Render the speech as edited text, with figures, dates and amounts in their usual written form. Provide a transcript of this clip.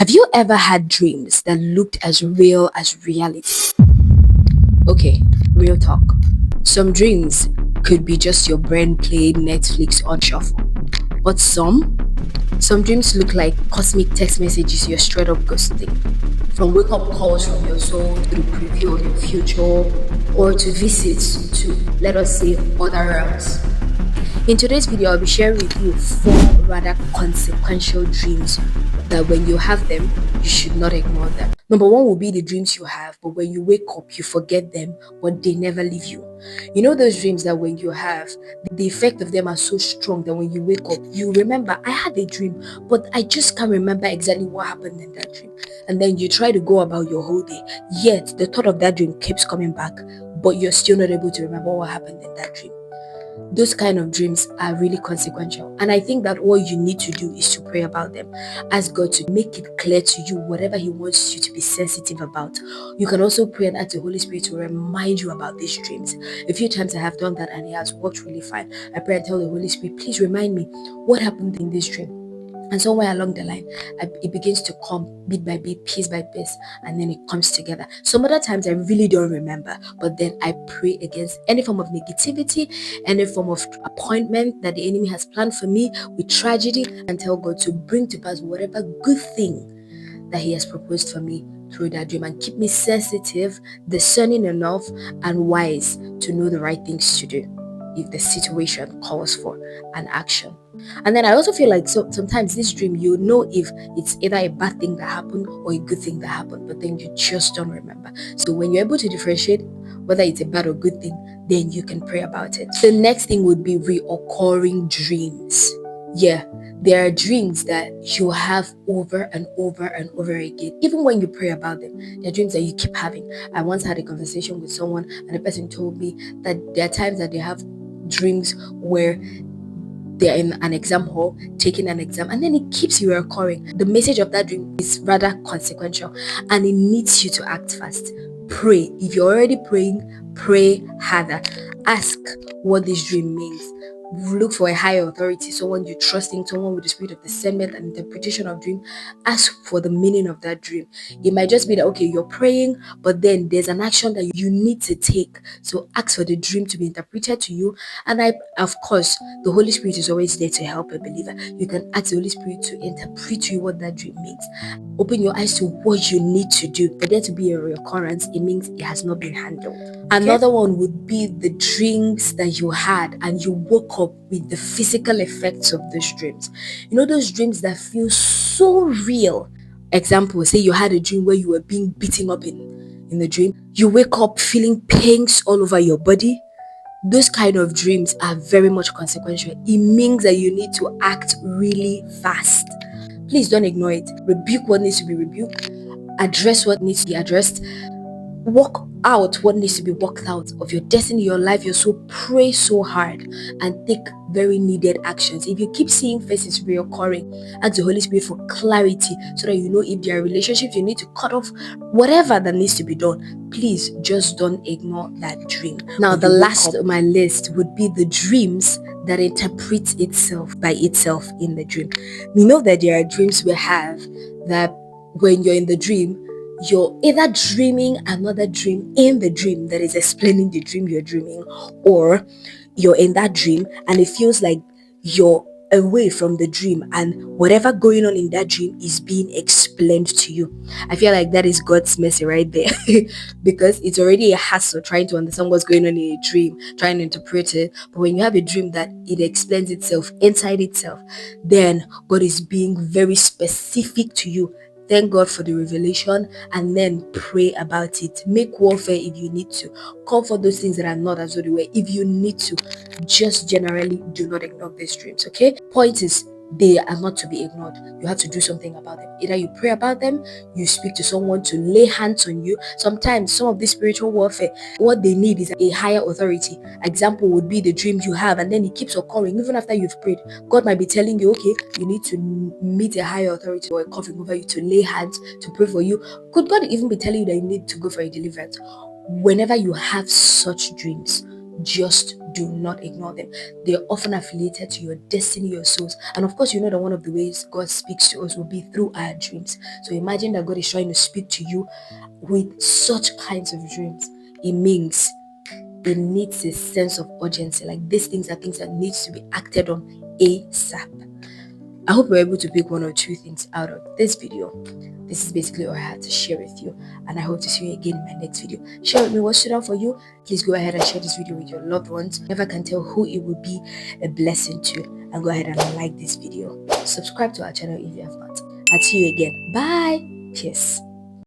Have you ever had dreams that looked as real as reality? Okay, real talk. Some dreams could be just your brain playing Netflix on shuffle. But some dreams look like cosmic text messages you're straight up ghosting. From wake up calls from your soul to the preview of your future or to visits to, let us say, other realms. In today's video, I'll be sharing with you 4 rather consequential dreams that when you have them, you should not ignore them. Number 1 will be the dreams you have, but when you wake up, you forget them, but they never leave you. You know those dreams that when you have, the effect of them are so strong that when you wake up, you remember, I had a dream, but I just can't remember exactly what happened in that dream. And then you try to go about your whole day, yet the thought of that dream keeps coming back, but you're still not able to remember what happened in that dream. Those kind of dreams are really consequential, and I think that what you need to do is to pray about them. Ask God to make it clear to you whatever He wants you to be sensitive about. You can also pray and ask the Holy Spirit to remind you about these dreams. A few times I have done that and it has worked really fine. I pray and tell the Holy Spirit, please remind me what happened in this dream. And somewhere along the line, it begins to come bit by bit, piece by piece, and then it comes together. Some other times I really don't remember, but then I pray against any form of negativity, any form of appointment that the enemy has planned for me with tragedy, and tell God to bring to pass whatever good thing that He has proposed for me through that dream, and keep me sensitive, discerning enough, and wise to know the right things to do if the situation calls for an action. And then I also feel like sometimes this dream, you know if it's either a bad thing that happened or a good thing that happened, but then you just don't remember. So when you're able to differentiate whether it's a bad or good thing, then you can pray about it. The next thing would be reoccurring dreams. Yeah, there are dreams that you have over and over and over again. Even when you pray about them, they're dreams that you keep having. I once had a conversation with someone and the person told me that there are times that they have dreams where they're in an exam hall taking an exam, and then it keeps you recurring. The message of that dream is rather consequential, and it needs you to act fast. Pray. If you're already praying, pray harder. Ask what this dream means. Look for a higher authority, someone you trust in, someone with the spirit of discernment and interpretation of dream. Ask for the meaning of that dream. It might just be that, okay, you're praying, but then there's an action that you need to take. So ask for the dream to be interpreted to you. And of course, the Holy Spirit is always there to help a believer. You can ask the Holy Spirit to interpret to you what that dream means. Open your eyes to what you need to do. For there to be a reoccurrence, it means it has not been handled. Another one would be the dreams that you had and you woke up with the physical effects of those dreams. You know those dreams that feel so real. Example, say you had a dream where you were being beaten up in the dream. You wake up feeling pains all over your body. Those kind of dreams are very much consequential. It means that you need to act really fast. Please don't ignore it. Rebuke what needs to be rebuked. Address what needs to be addressed. Work out what needs to be worked out of your destiny, your life, your soul. Pray so hard and take very needed actions. If you keep seeing faces reoccurring, ask the Holy Spirit for clarity so that you know if there are relationships you need to cut off, whatever that needs to be done. Please just don't ignore that dream. Now, the last on my list would be the dreams that interprets itself by itself in the dream. You know that there are dreams we have that when you're in the dream, you're either dreaming another dream in the dream that is explaining the dream you're dreaming, or you're in that dream and it feels like you're away from the dream and whatever going on in that dream is being explained to you. I feel like that is God's mercy right there because it's already a hassle trying to understand what's going on in a dream, trying to interpret it. But when you have a dream that it explains itself inside itself, then God is being very specific to you. Thank God for the revelation and then pray about it. Make warfare if you need to. Call for those things that are not as though they were if you need to. Just generally do not ignore these dreams, okay? Point is, they are not to be ignored. You have to do something about them. Either you pray about them, you speak to someone to lay hands on you. Sometimes some of this spiritual warfare, what they need is a higher authority. Example would be the dream you have and then it keeps occurring even after you've prayed. God might be telling you, okay, you need to meet a higher authority or a covering over you to lay hands to pray for you. Could God even be telling you that you need to go for a deliverance? Whenever you have such dreams, just do not ignore them. They're often affiliated to your destiny, your souls. And of course, you know that one of the ways God speaks to us will be through our dreams. So imagine that God is trying to speak to you with such kinds of dreams. It means it needs a sense of urgency. Like these things are things that needs to be acted on ASAP. I hope you're able to pick one or two things out of this video. This is basically all I had to share with you, and I hope to see you again in my next video. Share with me what stood out for you. Please go ahead and share this video with your loved ones. Never can tell who it will be a blessing to, and go ahead and like this video. Subscribe to our channel if you have not. I'll see you again. Bye. Peace.